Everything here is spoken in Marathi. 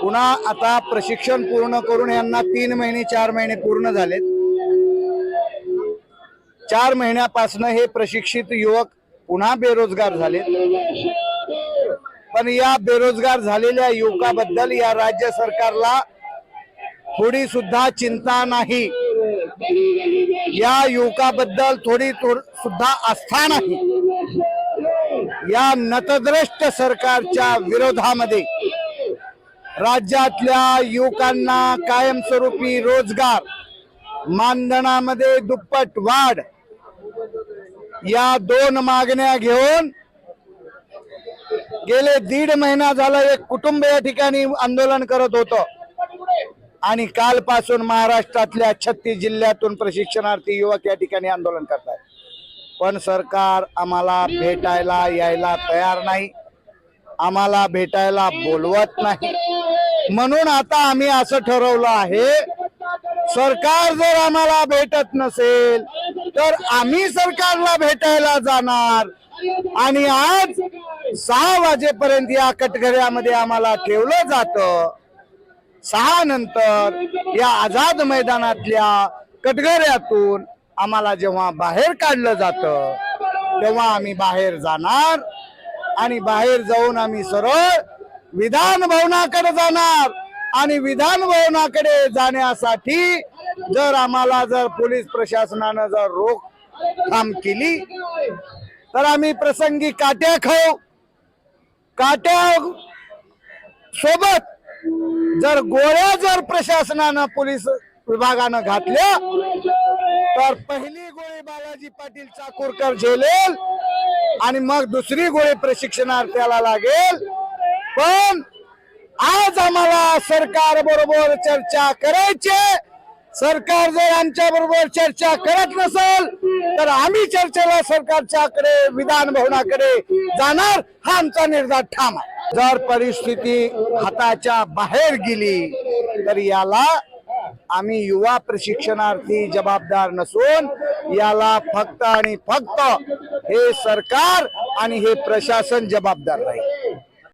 पुन्हा आता प्रशिक्षण पूर्ण करून यांना 3 महिने 4 महिने पूर्ण झालेत। 4 महिन्यापासून हे प्रशिक्षित युवक पुन्हा बेरोजगार झाले। पण या बेरोजगार झालेल्या युवकाबद्दल या राज्य सरकारला थोडी सुद्धा चिंता नाही, या युवकाबद्दल थोडी सुद्धा आस्था नाही। या नतद्रष्ट सरकारच्या विरोधामध्ये राज्यातल्या युवकांना कायमस्वरूपी रोजगार, मानधनामध्ये दुप्पट वाढ, या 2 मागण्या घेऊन गेले 1.5 महिना झाला एक कुटुंब या ठिकाणी आंदोलन करत होतं आणि कालपासून महाराष्ट्रातल्या 36 जिल्ह्यातून प्रशिक्षणार्थी युवक या ठिकाणी आंदोलन करतात। पण सरकार आम्हाला भेटायला यायला तयार नाही, आम्हाला भेटायला बोलवत नाही। म्हणून आता आम्ही असं ठरवलं आहे, सरकार जर आम्हाला भेटत नसेल तर आम्ही सरकारला भेटायला जाणार आणि आज 6 वाजेपर्यंत या कटघऱ्यामध्ये आम्हाला ठेवलं जातं। 6 नंतर या आझाद मैदानातल्या कटघऱ्यातून आम्हाला जेव्हा बाहेर काढलं जातं तेव्हा आम्ही बाहेर जाणार आणि बाहेर जाऊन आम्ही सरळ विधान भवनाकडे जाणार आणि विधान भवनाकडे जाण्यासाठी जर आम्हाला पोलीस प्रशासनानं जर रोखठाम केली तर आम्ही प्रसंगी काट्या खाऊ। काट्या सोबत जर गोळ्या जर प्रशासनानं पोलीस विभागानं घातल्या तर पहिली गोळी बालाजी पाटील चाकूरकर झेलेल आणि मग दुसरी गोळी प्रशिक्षणार्थ्याला लागेल। पण आज आम्हाला सरकार बरोबर चर्चा करायची। सरकार जर आमच्या बरोबर चर्चा करत नसेल तर आम्ही चर्चेला सरकारच्याकडे विधान भवनाकडे जाणार, हा आमचा निर्धार ठाम आहे। जर परिस्थिती हाताच्या बाहेर गेली तर याला आम्ही युवा प्रशिक्षणार्थी जबाबदार नसून याला फक्त आणि फक्त हे सरकार आणि हे प्रशासन जबाबदार राहील।